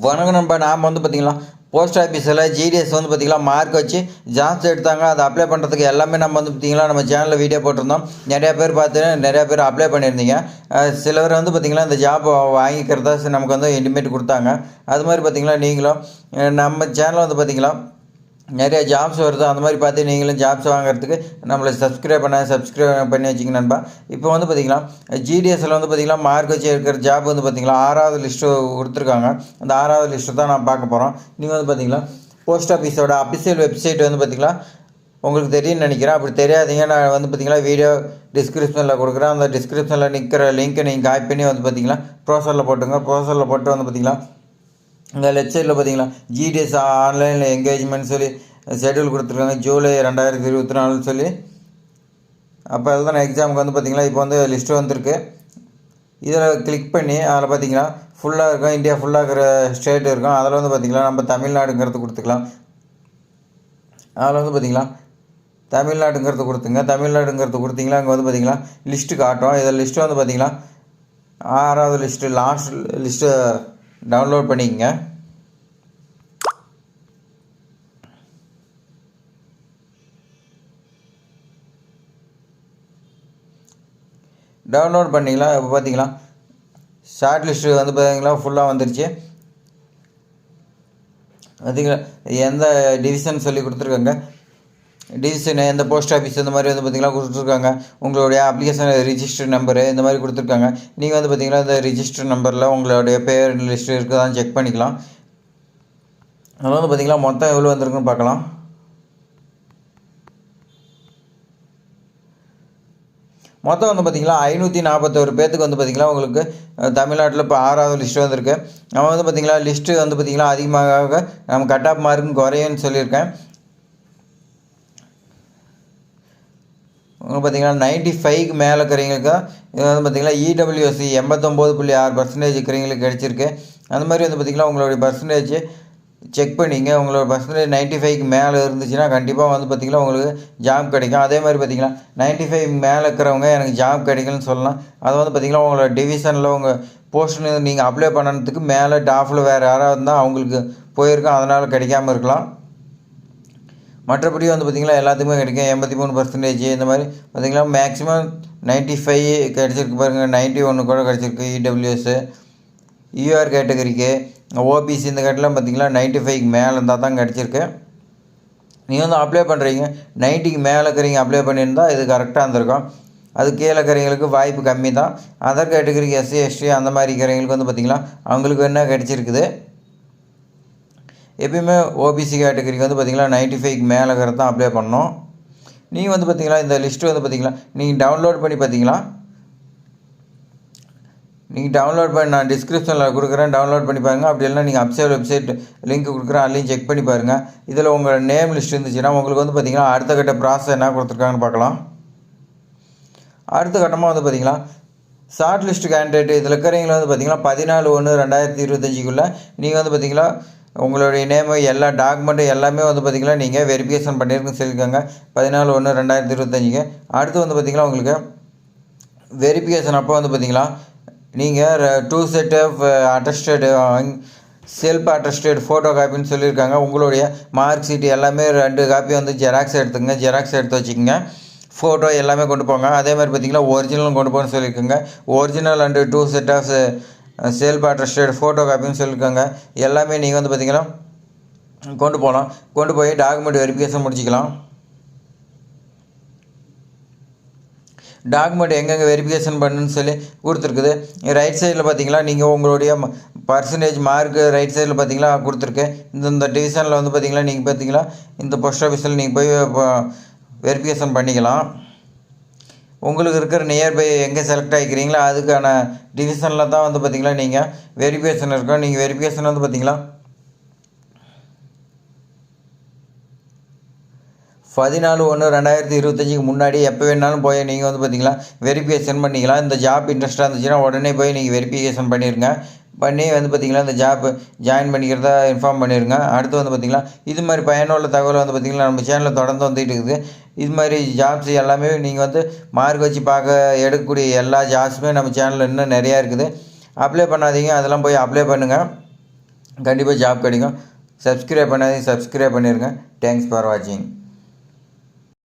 வணக்கம் நண்பா. நாம் வந்து பார்த்திங்களா போஸ்ட் ஆஃபீஸில் ஜிடிஎஸ் வந்து பார்த்திங்களா மார்க் வச்சு ஜாப்ஸ் எடுத்தாங்க. அதை அப்ளை பண்ணுறதுக்கு எல்லாமே நம்ம வந்து பார்த்திங்களா நம்ம சேனலில் வீடியோ போட்டிருந்தோம். நிறையா பேர் பார்த்து நிறையா பேர் அப்ளை பண்ணியிருந்தீங்க. சிலவர் வந்து பார்த்திங்களா இந்த ஜாப் வாங்கிக்கிறதா நமக்கு வந்து இன்டிமேட் கொடுத்தாங்க. அது மாதிரி பார்த்திங்களா நீங்களும் நம்ம சேனலில் வந்து பார்த்திங்களா நிறைய ஜாப்ஸ் வருது. அந்த மாதிரி பார்த்து நீங்களும் ஜாப்ஸ் வாங்குறதுக்கு நம்மளை சப்ஸ்கிரைப் பண்ணி வச்சிங்க நண்பா. இப்போ வந்து பார்த்திங்களா ஜிடிஎஸில் வந்து பார்த்திங்களா மார்க் வச்சு இருக்கிற ஜாப் வந்து பார்த்திங்களா 6வது லிஸ்ட்டு கொடுத்துருக்காங்க. அந்த 6வது லிஸ்ட்டு தான் நான் பார்க்க போகிறோம். நீங்கள் வந்து பார்த்திங்களா போஸ்ட் ஆஃபீஸோட அஃபிஷியல் வெப்சைட் வந்து பார்த்திங்களா உங்களுக்கு தெரியும்னு நினைக்கிறேன். அப்படி தெரியாதீங்க, நான் வந்து பார்த்திங்களா வீடியோ டிஸ்கிரிப்ஷனில் கொடுக்குறேன். அந்த டிஸ்கிரிப்ஷனில் நிற்கிற லிங்க்கை நீங்கள் காப்பி பண்ணி வந்து பார்த்திங்களா ப்ரோசரில் போட்டுங்க. ப்ரோசரில் போட்டு வந்து பார்த்திங்களா இந்த லெஃப்ட் சைடில் பார்த்தீங்களா ஜிடிஎஸ் ஆன்லைனில் என்கேஜ்மெண்ட் சொல்லி ஷெடியூல் கொடுத்துருக்காங்க. ஜூலை 2024 சொல்லி. அப்போ அதுதான் எக்ஸாமுக்கு வந்து பார்த்திங்களா இப்போ வந்து லிஸ்ட்டு வந்திருக்கு. இதில் கிளிக் பண்ணி அதில் பார்த்திங்கன்னா ஃபுல்லாக இருக்கும், இந்தியா ஃபுல்லாக இருக்கிற ஸ்டேட் இருக்கும். அதில் வந்து பார்த்திங்களா நம்ம தமிழ்நாடுங்கிறது கொடுத்துக்கலாம். அதில் வந்து பார்த்திங்களா தமிழ்நாடுங்கிறது கொடுத்துங்க. தமிழ்நாடுங்கிறது கொடுத்திங்களா அங்கே வந்து பார்த்திங்களா லிஸ்ட்டு காட்டும். இதில் லிஸ்ட்டு வந்து பார்த்திங்களா 6வது லிஸ்ட்டு லாஸ்ட் லிஸ்ட்டு டவுன்லோட் பண்ணிக்கங்க. டவுன்லோட் பண்ணிக்கலாம். இப்போ பார்த்தீங்களா ஷார்ட் லிஸ்ட்டு வந்து பார்த்தீங்களா ஃபுல்லாக வந்துருச்சு. பார்த்தீங்களா எந்த டிவிஷன் சொல்லி கொடுத்துருக்காங்க, டிவிஷன் எந்த போஸ்ட் ஆஃபீஸ் இந்த மாதிரி வந்து பார்த்திங்களா கொடுத்துருக்காங்க. உங்களுடைய அப்ளிகேஷன் ரிஜிஸ்டர் நம்பரு இந்த மாதிரி கொடுத்துருக்காங்க. நீங்கள் வந்து பார்த்திங்களா இந்த ரிஜிஸ்டர் நம்பரில் உங்களுடைய பேர் லிஸ்ட்டு இருக்குதான்னு செக் பண்ணிக்கலாம். அதில் வந்து பார்த்திங்களா மொத்தம் எவ்வளோ வந்திருக்குன்னு பார்க்கலாம். மொத்தம் வந்து பார்த்திங்களா 541 பேர்த்துக்கு வந்து பார்த்திங்களா உங்களுக்கு தமிழ்நாட்டில் இப்போ 6வது லிஸ்ட்டு வந்திருக்கு. நம்ம வந்து பார்த்திங்களா லிஸ்ட்டு வந்து பார்த்திங்களா அதிகமாக நம்ம கட் ஆஃப் மார்க்கும் குறையுன்னு சொல்லியிருக்கேன். உங்களுக்கு பார்த்திங்கன்னா 95க்கு மேலே இருக்கிறவங்களுக்கு இது வந்து பார்த்திங்கன்னா இடபிள்யூஎஸ்சி 89.6% இருக்கிறவங்களுக்கு கிடச்சிருக்கு. அந்த மாதிரி வந்து பார்த்திங்கன்னா உங்களுடைய பர்சன்டேஜ் செக் பண்ணிங்க. உங்களோட பர்சன்டேஜ் 95க்கு மேலே இருந்துச்சுன்னா கண்டிப்பாக வந்து பார்த்திங்கன்னா உங்களுக்கு ஜாப் கிடைக்கும். அதே மாதிரி பார்த்திங்கன்னா 95 மேலே இருக்கிறவங்க எனக்கு ஜாப் கிடைக்கலன்னு சொல்லலாம். அதை வந்து பார்த்திங்கன்னா உங்களோட டிவிஷனில் உங்கள் போஸ்ட்டு நீங்கள் அப்ளை பண்ணுறதுக்கு மேலே டாப்பில் வேறு யாராவது இருந்தால் அவங்களுக்கு போயிருக்கோம், அதனால் கிடைக்காமல் இருக்கலாம். மற்றபடி வந்து பார்த்திங்களா எல்லாத்துக்குமே கிடைக்கும் 83% இந்த மாதிரி பார்த்திங்களா மேக்ஸிமம் 95 கிடச்சிருக்கு பாருங்கள். 91 கூட கிடச்சிருக்கு. இடபிள்யூஎஸ் யூஆர் கேட்டகரிக்கு ஓபிசி இந்த கேட்டெலாம் பார்த்திங்களா 95க்கு மேலே இருந்தால் தான் கிடச்சிருக்கு. நீங்கள் வந்து அப்ளை பண்ணுறீங்க 90க்கு மேலே இருக்கிறீங்க அப்ளை பண்ணியிருந்தால் இது கரெக்டாக இருந்திருக்கும். அது கீழே இருக்கிறவங்களுக்கு வாய்ப்பு கம்மி தான். அதர் கேட்டகரிக்கு எஸ்சி எஸ்டி அந்த மாதிரி இருக்கிறவங்களுக்கு வந்து பார்த்திங்களா அவங்களுக்கு என்ன கிடச்சிருக்குது. எப்பயுமே ஓபிசி கேட்டகரிக்கு வந்து பார்த்திங்களா 95க்கு மேலே இருக்கிறது தான் அப்ளை பண்ணணும். நீங்கள் வந்து பார்த்திங்களா இந்த லிஸ்ட்டு வந்து பார்த்திங்களா நீங்கள் டவுன்லோட் பண்ணி பார்த்திங்களா நீங்கள் டவுன்லோட் பண்ணி நான் டிஸ்கிரிப்ஷனில் கொடுக்குறேன், டவுன்லோட் பண்ணி பாருங்கள். அப்படி இல்லைனா நீங்கள் அப்சைட் வெப்சைட் லிங்க் கொடுக்குறேன், அதுலேயும் செக் பண்ணி பாருங்கள். இதில் உங்கள் நேம் லிஸ்ட் இருந்துச்சுன்னா உங்களுக்கு வந்து பார்த்திங்கன்னா அடுத்த கட்ட ப்ராசஸ் என்ன கொடுத்துருக்காங்கன்னு பார்க்கலாம். அடுத்த கட்டமாக வந்து பார்த்திங்களா ஷார்ட் லிஸ்ட் கேண்டிடேட் இதில் இருக்கிறவங்கள வந்து பார்த்திங்கன்னா 14/1/2025 நீங்கள் வந்து பார்த்திங்களா உங்களுடைய நேமு எல்லா டாக்குமெண்ட்டும் எல்லாமே வந்து பார்த்திங்கன்னா நீங்கள் வெரிஃபிகேஷன் பண்ணியிருக்குன்னு சொல்லியிருக்காங்க 14/1/2025. அடுத்து வந்து பார்த்திங்கன்னா உங்களுக்கு வெரிஃபிகேஷன் அப்போ வந்து பார்த்திங்களா நீங்கள் 2 set of attested self attested photo காப்பின்னு சொல்லியிருக்காங்க. உங்களுடைய மார்க் ஷீட் எல்லாமே 2 காப்பி வந்து ஜெராக்ஸ் எடுத்துங்க. ஜெராக்ஸ் எடுத்து வச்சுக்கோங்க. ஃபோட்டோ எல்லாமே கொண்டு போங்க. அதே மாதிரி பார்த்திங்கன்னா ஒரிஜினலும் கொண்டு போகணும்னு சொல்லியிருக்காங்க. Original and 2 set of self attested photo காப்பின்னு சொல்லியிருக்காங்க. எல்லாமே நீங்கள் வந்து பார்த்திங்கன்னா கொண்டு போகலாம். கொண்டு போய் டாக்குமெண்ட் வெரிஃபிகேஷன் முடிச்சிக்கலாம். டாக்குமெண்ட் எங்கெங்கே வெரிஃபிகேஷன் பண்ணுன்னு சொல்லி கொடுத்துருக்குது. ரைட் சைடில் பார்த்திங்களா நீங்கள் உங்களுடைய பர்சன்டேஜ் மார்க்கு ரைட் சைடில் பார்த்திங்களா கொடுத்துருக்கு. இந்த டிவிஷனில் வந்து பார்த்திங்களா நீங்கள் பார்த்திங்களா இந்த போஸ்ட் ஆஃபீஸில் நீங்கள் போய் வெரிஃபிகேஷன் பண்ணிக்கலாம். உங்களுக்கு இருக்கிற நியர்பை எங்கே செலக்ட் ஆகிக்கிறீங்களோ அதுக்கான டிவிஷனில் தான் வந்து பார்த்திங்களா நீங்கள் வெரிஃபிகேஷன் இருக்கும். நீங்கள் வெரிஃபிகேஷன் வந்து பார்த்திங்களா 14/1/2025 முன்னாடி எப்போ வேணாலும் போய் நீங்கள் வந்து பார்த்திங்களா வெரிஃபிகேஷன் பண்ணிக்கலாம். இந்த ஜாப் இன்ட்ரெஸ்ட்டாக இருந்துச்சுன்னா உடனே போய் நீங்கள் வெரிஃபிகேஷன் பண்ணிடுங்க. பண்ணி வந்து பார்த்திங்களா இந்த ஜாப் ஜாயின் பண்ணிக்கிறதா இன்ஃபார்ம் பண்ணிடுங்க. அடுத்து வந்து பார்த்திங்களா இது மாதிரி பயனுள்ள தகவல் வந்து பார்த்திங்களா நம்ம சேனலில் தொடர்ந்து வந்துகிட்டு இருக்குது. இது மாதிரி ஜாப்ஸ் எல்லாமே நீங்கள் வந்து மார்க் வச்சு எடுக்கக்கூடிய எல்லா ஜாப்ஸுமே நம்ம சேனலில் இன்னும் நிறையா இருக்குது. அப்ளை பண்ணாதீங்க, அதெல்லாம் போய் அப்ளை பண்ணுங்கள். கண்டிப்பாக ஜாப் கிடைக்கும். சப்ஸ்கிரைப் பண்ணாதீங்க, சப்ஸ்கிரைப் பண்ணிடுங்க. தேங்க்ஸ் ஃபார் வாட்சிங்.